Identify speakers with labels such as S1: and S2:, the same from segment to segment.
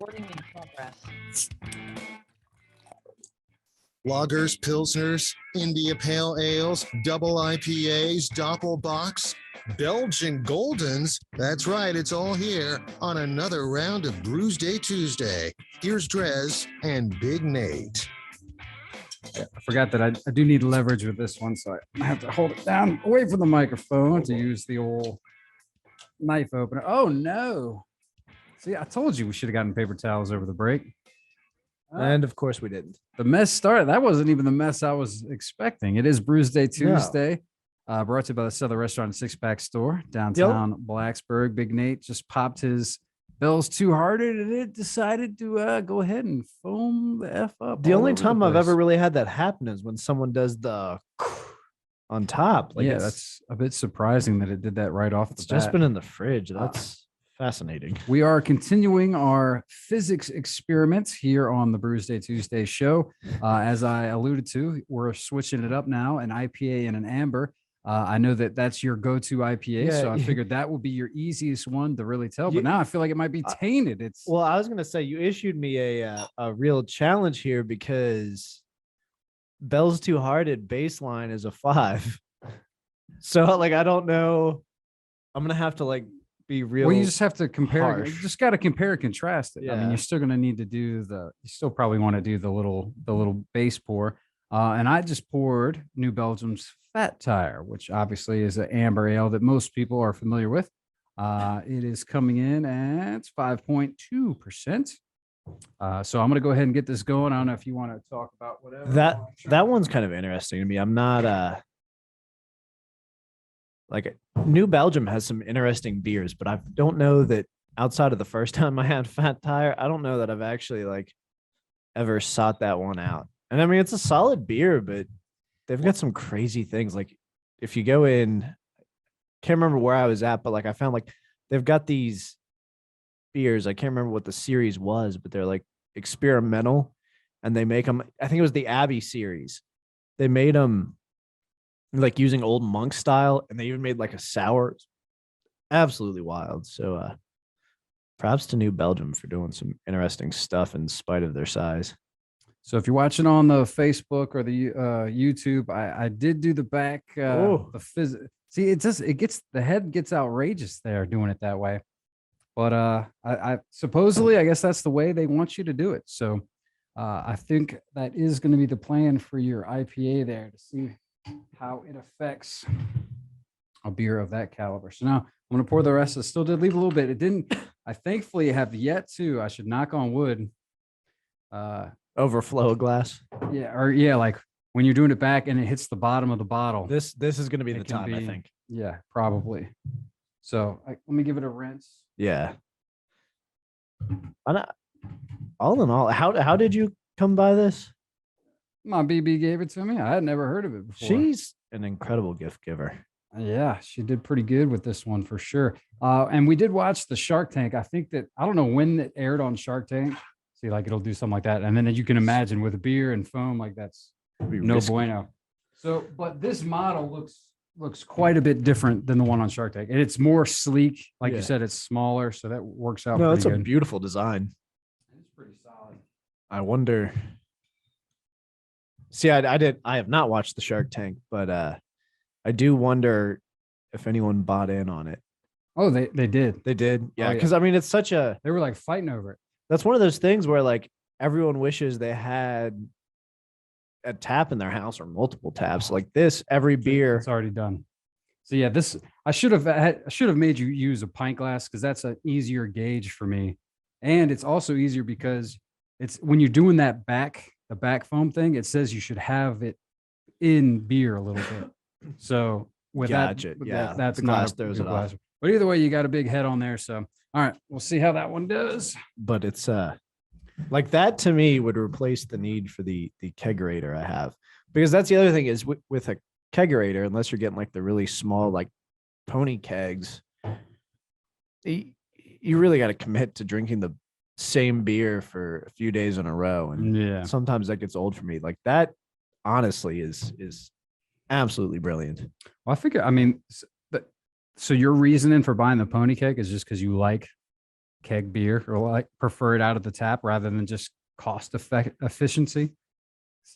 S1: Recording in progress.
S2: Lagers, Pilsners, India Pale Ales, Double IPAs, Doppelbocks, Belgian Goldens. That's right, it's all here on another round of Brewsday Tuesday. Here's Drez and Big Nate.
S3: I forgot that I do need leverage with this one, so I have to hold it down away from the microphone to use the old knife opener. Oh, no. See, I told you we should have gotten paper towels over the break.
S4: And of course we didn't.
S3: The mess started. That wasn't even the mess I was expecting. It is Brewsday Tuesday, brought to you by the Southern Restaurant and Six Pack Store, downtown Blacksburg. Big Nate just popped his Bell's Two-Hearted and it decided to go ahead and foam the F up.
S4: The only time I've ever really had that happen is when someone does the on top.
S3: Like, yeah, that's a bit surprising that it did that right off the bat.
S4: It's just been in the fridge. That's fascinating.
S3: We are continuing our physics experiments here on the Brewsday Tuesday show. As I alluded to, we're switching it up now, an IPA and an amber. I know that that's your go-to IPA, so I figured that would be your easiest one to really tell. But now I feel like it might be tainted.
S4: Well, I was going to say, you issued me a real challenge here because Bell's Two-Hearted baseline is a 5. So, like, I don't know. I'm going to have to, be real.
S3: Well, you just have to compare.
S4: Harsh.
S3: You just got to compare and contrast it.
S4: Yeah.
S3: I mean, you're still going to need to do you still probably want to do the little base pour. And I just poured New Belgium's Fat Tire, which obviously is an amber ale that most people are familiar with. It is coming in at 5.2%. So I'm going to go ahead and get this going. I don't know if you want to talk about whatever.
S4: That one's kind of interesting to me. I'm not New Belgium has some interesting beers, but I don't know that outside of the first time I had Fat Tire, I don't know that I've actually ever sought that one out. And I mean, it's a solid beer, but they've got some crazy things. Like if you go in, can't remember where I was at, but I found they've got these beers. I can't remember what the series was, but they're experimental and they make them. I think it was the Abbey series. They made them using old monk style, and they even made a sour. Absolutely wild. So props to New Belgium for doing some interesting stuff in spite of their size.
S3: So if you're watching on the Facebook or the YouTube, I did do the back the see, the head gets outrageous there doing it that way. But I supposedly, I guess that's the way they want you to do it. So I think that is going to be the plan for your IPA there, to see how it affects a beer of that caliber. So now I'm going to pour the rest. I still did leave a little bit. It didn't, I thankfully have yet to, I should knock on wood.
S4: Overflow a glass.
S3: Yeah. When you're doing it back and it hits the bottom of the bottle.
S4: This is going to be the time, I think.
S3: Yeah, probably. So let me give it a rinse.
S4: Yeah. All in all, how did you come by this?
S3: My BB gave it to me. I had never heard of it before.
S4: She's an incredible gift giver.
S3: Yeah, she did pretty good with this one for sure. And we did watch the Shark Tank. I think that, I don't know when it aired on Shark Tank. See, it'll do something like that. And then you can imagine with beer and foam, that's no risky. Bueno. So, but this model looks quite a bit different than the one on Shark Tank. And it's more sleek. You said, it's smaller. So that works out.
S4: No, it's a beautiful design.
S3: It's pretty solid.
S4: I wonder. See, I have not watched the Shark Tank, but I do wonder if anyone bought in on it.
S3: Oh, they did.
S4: They did. Yeah.
S3: Oh, yeah.
S4: Because I mean, it's such a.
S3: They were fighting over it.
S4: That's one of those things where everyone wishes they had a tap in their house or multiple taps. Like this, every beer.
S3: It's already done. So yeah, this I should have made you use a pint glass because that's an easier gauge for me. And it's also easier because it's when you're doing the back foam thing, it says you should have it in beer a little bit. So with that's
S4: the glass throws it off.
S3: But either way, you got a big head on there. So all right, we'll see how that one does.
S4: But it's that to me would replace the need for the kegerator I have, because that's the other thing is with a kegerator, unless you're getting the really small pony kegs, you really got to commit to drinking the same beer for a few days in a row, and sometimes that gets old for me. That honestly is absolutely brilliant.
S3: Well, I figure, I mean, so your reasoning for buying the pony keg is just because you like keg beer or like prefer it out of the tap rather than just efficiency.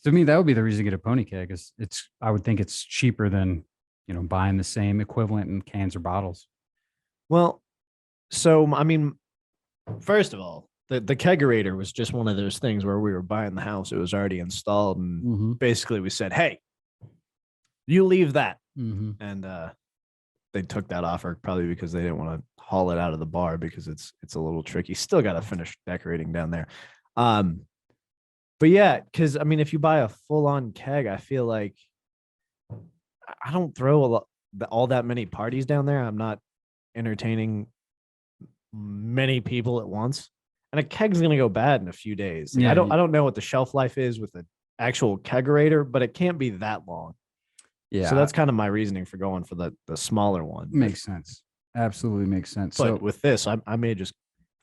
S3: To me, that would be the reason to get a pony keg. Is it's I would think it's cheaper than buying the same equivalent in cans or bottles.
S4: Well, so I mean, first of all, the kegerator was just one of those things where we were buying the house; it was already installed, and basically we said, "Hey, you leave that," and they took that offer probably because they didn't want to haul it out of the bar because it's a little tricky. Still got to finish decorating down there. But yeah, because I mean, if you buy a full-on keg, I feel like I don't throw all that many parties down there. I'm not entertaining many people at once, and a keg's gonna go bad in a few days. Like, I don't know what the shelf life is with the actual kegerator, but it can't be that long.
S3: Yeah.
S4: So that's kind of my reasoning for going for the smaller one.
S3: Makes sense. Absolutely makes sense.
S4: But
S3: So
S4: with this, I may just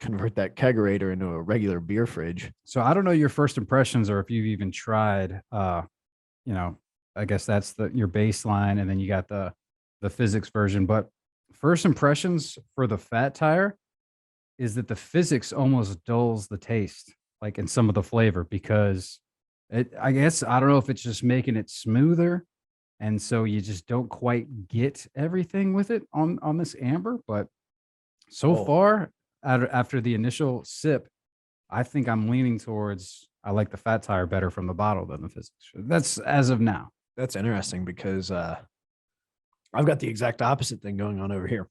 S4: convert that kegerator into a regular beer fridge.
S3: So I don't know your first impressions or if you've even tried, I guess that's your baseline. And then you got the Fizzics version, but first impressions for the fat tire is that the Fizzics almost dulls the taste, like in some of the flavor, because I guess, I don't know if it's just making it smoother. And so you just don't quite get everything with it on this amber, but so far, after the initial sip, I think I'm leaning towards I like the fat tire better from the bottle than the Fizzics. That's as of now.
S4: That's interesting because I've got the exact opposite thing going on over here.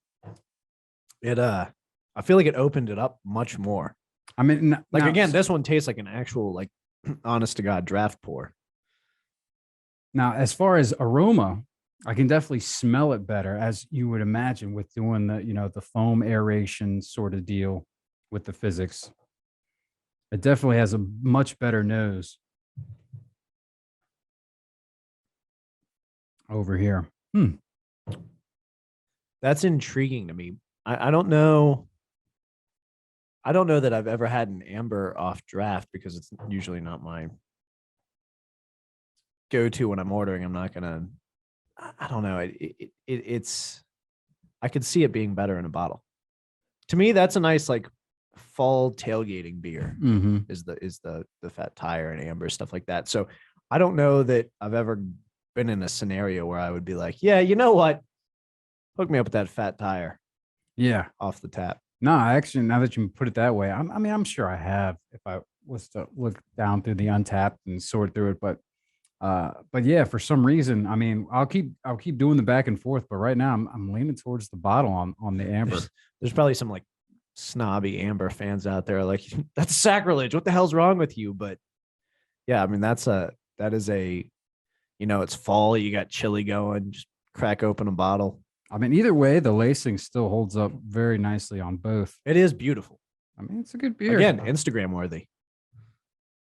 S4: I feel like it opened it up much more.
S3: I mean,
S4: again, this one tastes like an actual, like, honest to God draft pour.
S3: Now, as far as aroma, I can definitely smell it better, as you would imagine, with doing the foam aeration sort of deal with the Fizzics. It definitely has a much better nose over here.
S4: That's intriguing to me. I don't know. I don't know that I've ever had an amber off draft because it's usually not my go-to when I'm ordering. I'm not gonna. I don't know. It's. I could see it being better in a bottle. To me, that's a nice like fall tailgating beer. Is the fat tire and amber, stuff like that. So I don't know that I've ever been in a scenario where I would be like, yeah, you know what, hook me up with that fat tire.
S3: Yeah,
S4: off the tap.
S3: No, actually, now that you put it that way, I'm sure I have if I was to look down through the Untapped and sort through it. But yeah, for some reason, I mean, I'll keep doing the back and forth. But right now, I'm leaning towards the bottle on the amber.
S4: There's probably some like snobby amber fans out there like, that's sacrilege. What the hell's wrong with you? But yeah, I mean, that is a, it's fall. You got chili going. Just crack open a bottle.
S3: I mean, either way, the lacing still holds up very nicely on both.
S4: It is beautiful.
S3: I mean, it's a good beer.
S4: Again, Instagram worthy.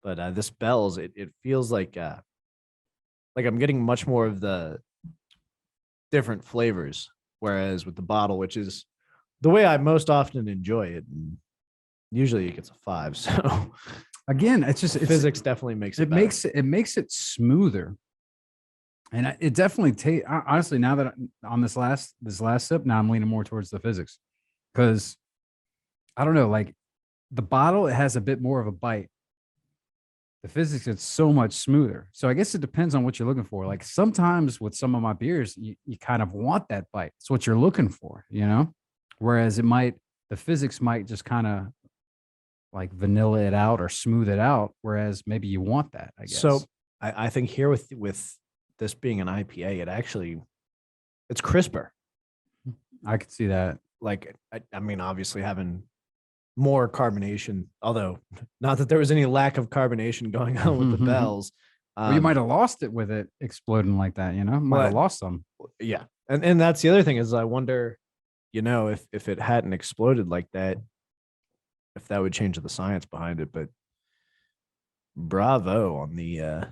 S4: But this Bell's, it feels like I'm getting much more of the different flavors, whereas with the bottle, which is the way I most often enjoy it, and usually it gets a 5. So
S3: again, Fizzics
S4: definitely makes
S3: it better. It makes it smoother. And it definitely honestly, now that on this last sip, now I'm leaning more towards the Fizzics, because I don't know, like the bottle, it has a bit more of a bite. The Fizzics, it's so much smoother. So I guess it depends on what you're looking for. Like sometimes with some of my beers, you kind of want that bite. It's what you're looking for, Whereas the Fizzics might just kind of like vanilla it out or smooth it out. Whereas maybe you want that, I guess.
S4: So I think here with this being an IPA, it's crisper.
S3: I could see that.
S4: Like, I mean, obviously having more carbonation, although not that there was any lack of carbonation going on with the Bells.
S3: Well, you might have lost it with it exploding like that, Might have lost some.
S4: Yeah. And that's the other thing is I wonder, if it hadn't exploded like that, if that would change the science behind it. But bravo on the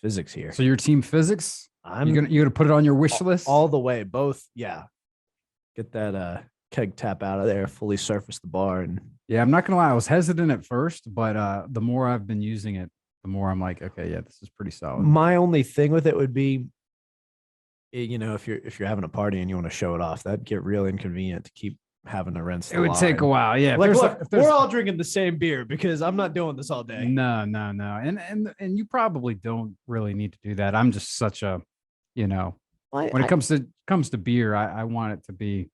S4: Fizzics here.
S3: So your team Fizzics? You're gonna put it on your wish list
S4: all the way. Both, yeah. Get that keg tap out of there, fully surface the bar, and
S3: yeah. I'm not gonna lie, I was hesitant at first, but the more I've been using it, the more I'm like, okay, yeah, this is pretty solid.
S4: My only thing with it would be, if you're having a party and you want to show it off, that'd get real inconvenient to keep having to rinse.
S3: It would take a while. Yeah.
S4: Like, look, we're all drinking the same beer because I'm not doing this all day.
S3: No. And you probably don't really need to do that. I'm just such a, when it comes to beer, I want it to be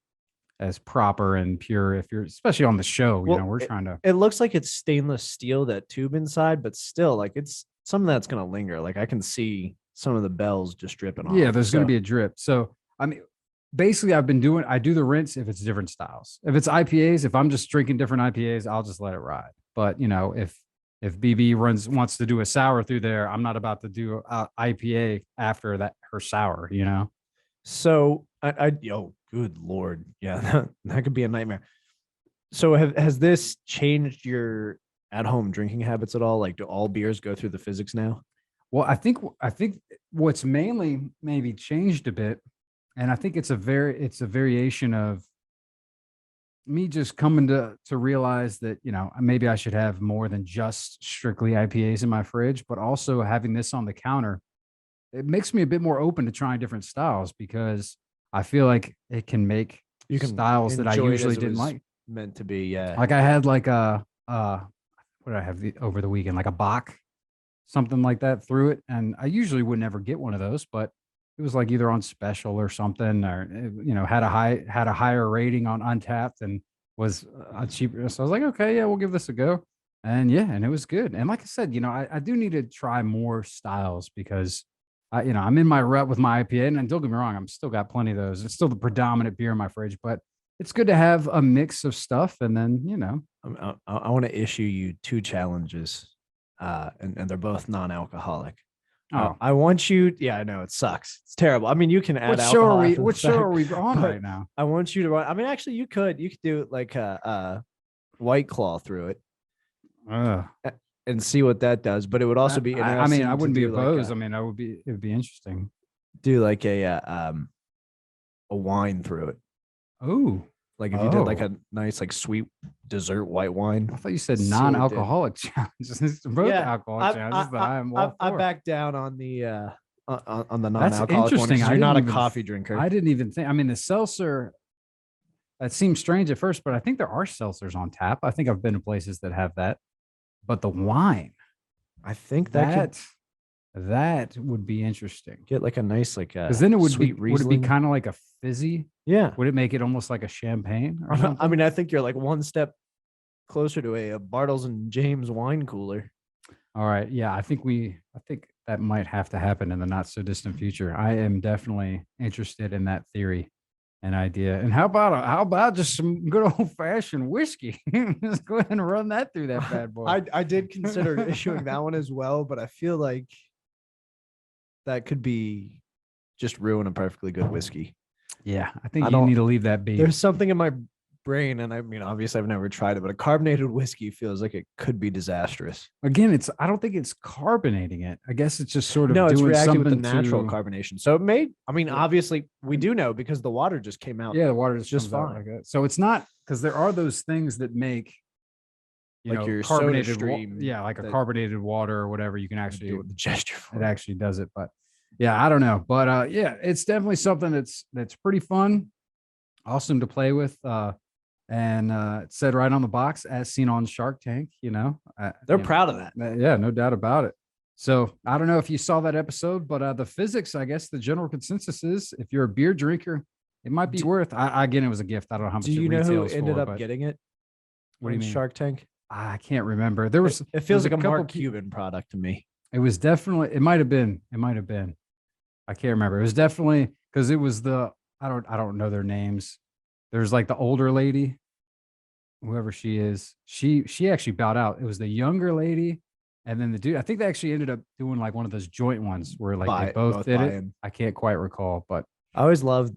S3: as proper and pure. If you're especially on the show, we're trying to.
S4: It looks like it's stainless steel, that tube inside, but still, like, it's something that's gonna linger. Like, I can see some of the bells just dripping off.
S3: Yeah, there's going to be a drip. So I mean, basically, I do the rinse if it's different styles. If it's IPAs, if I'm just drinking different IPAs, I'll just let it ride. But if BB wants to do a sour through there, I'm not about to do a IPA after that her sour.
S4: So good Lord. Yeah, that could be a nightmare. So has this changed your at-home drinking habits at all? Like, do all beers go through the Fizzics now?
S3: Well, I think what's mainly maybe changed a bit, and I think it's a variation of me just coming to realize that, maybe I should have more than just strictly IPAs in my fridge, but also having this on the counter, it makes me a bit more open to trying different styles because I feel like it can make styles that I usually didn't like.
S4: Meant to be, yeah.
S3: Like I had like what did I have over the weekend? Like a Bach, something like that through it. And I usually would never get one of those, but it was like either on special or something, or had a higher rating on Untapped and was cheaper. So I was like, okay, yeah, we'll give this a go. And it was good. And like I said, I do need to try more styles because I'm in my rut with my IPA, and don't get me wrong, I'm still got plenty of those. It's still the predominant beer in my fridge, but it's good to have a mix of stuff. And then,
S4: I want to issue you 2 challenges, and they're both non-alcoholic.
S3: Oh,
S4: I want you. Yeah, I know it sucks. It's terrible. I mean, you can add
S3: what
S4: alcohol.
S3: show are we on right now?
S4: I want you to run. I mean, actually, you could do like a White Claw through it and see what that does. But it would also be interesting.
S3: I mean, I wouldn't be opposed. I mean, it would be interesting.
S4: Do like a wine through it.
S3: Oh,
S4: like if you did like a nice like sweet dessert white wine.
S3: I thought you said non-alcoholic challenges. Both alcoholic challenges that I am all for.
S4: I back down on the on the
S3: That's
S4: non-alcoholic
S3: interesting.
S4: one. You're not a coffee drinker.
S3: I didn't even think. I mean, the seltzer. That seems strange at first, but I think there are seltzers on tap. I think I've been to places that have that. But the wine,
S4: I think
S3: that would be interesting.
S4: Get like a nice
S3: because then it would
S4: sweet
S3: be would it be kind of like a fizzy?
S4: Yeah.
S3: Would it make it almost like a champagne? Or something?
S4: I mean, I think you're like one step closer to a Bartles and James wine cooler.
S3: All right. Yeah, I think that might have to happen in the not so distant future. I am definitely interested in that theory and idea. And how about just some good old fashioned whiskey? Just go ahead and run that through that bad boy.
S4: I did consider issuing that one as well, but I feel like that could be just ruin a perfectly good whiskey.
S3: Yeah, I think you need to leave that be.
S4: There's something in my brain, and I mean, obviously I've never tried it, but a carbonated whiskey feels like it could be disastrous.
S3: Again, I don't think it's carbonating it. I guess it's just sort of
S4: it's
S3: doing
S4: reacting
S3: something
S4: with the natural carbonation. So it may, I mean, obviously we do know because the water just came out.
S3: Yeah, the water just
S4: fine.
S3: Like that. So it's not because there are those things that make
S4: your
S3: carbonated
S4: stream,
S3: like a carbonated water or whatever. You can actually do
S4: the gesture.
S3: It actually does it, but yeah, I don't know, but it's definitely something that's pretty fun, awesome to play with. And it said right on the box, as seen on Shark Tank,
S4: they're proud of that.
S3: Yeah, no doubt about it. So I don't know if you saw that episode, but the Fizzics, I guess the general consensus is if you're a beer drinker, it might be worth. Again, it was a gift. I don't know how much.
S4: Do you know who ended up getting it?
S3: What do you mean?
S4: Shark Tank?
S3: I can't remember. There was.
S4: It feels like a Mark Cuban product to me.
S3: It was definitely. It might have been. I can't remember. It was definitely because it was I don't know their names. There's like the older lady, whoever she is. She actually bowed out. It was the younger lady, and then the dude. I think they actually ended up doing like one of those joint ones where like they both did it. I can't quite recall, but
S4: I always loved,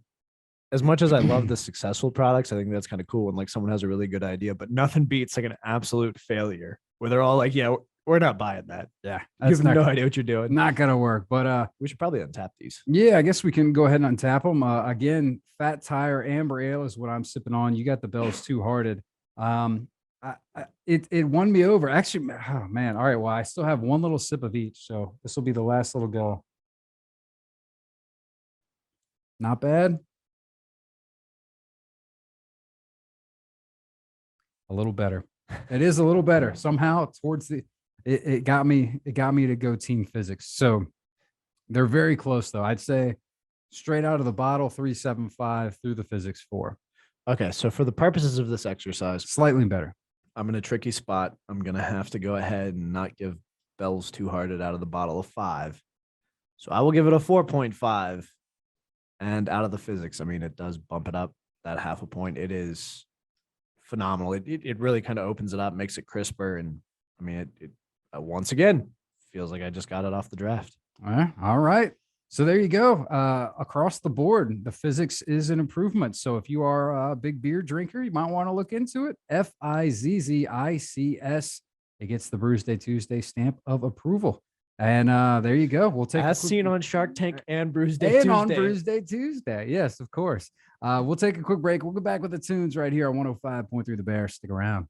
S4: as much as I love the successful products, I think that's kind of cool when like someone has a really good idea, but nothing beats like an absolute failure where they're all like, yeah, we're not buying that.
S3: Yeah.
S4: You have no idea what you're doing.
S3: Not going to work, but
S4: we should probably untap these.
S3: Yeah, I guess we can go ahead and untap them. Again, Fat Tire Amber Ale is what I'm sipping on. You got the Bell's Two Hearted. It won me over. Actually, oh man. All right. Well, I still have one little sip of each. So this will be the last little go. Not bad. A little better. It is a little better. Somehow towards the it got me to go Team Fizzics. So they're very close though. I'd say straight out of the bottle 3.75 through the Fizzics 4.
S4: Okay, so for the purposes of this exercise,
S3: Slightly better.
S4: I'm in a tricky spot. I'm gonna have to go ahead and not give Bell's Two Hearted out of the bottle of 5. So I will give it a 4.5. And out of the Fizzics, I mean, it does bump it up that half a point. It is phenomenal. It really kind of opens it up, makes it crisper, and I mean, it once again feels like I just got it off the draft.
S3: All right. So there you go. Across the board, the Fizzics is an improvement. So if you are a big beer drinker, you might want to look into it. Fizzics. It gets the Brewsday Tuesday stamp of approval. And there you go. We'll take
S4: as seen on Shark Tank and Brewsday Tuesday.
S3: on Brewsday Tuesday. Yes, of course. We'll take a quick break. We'll go back with the tunes right here on 105.3 The Bear. Stick around.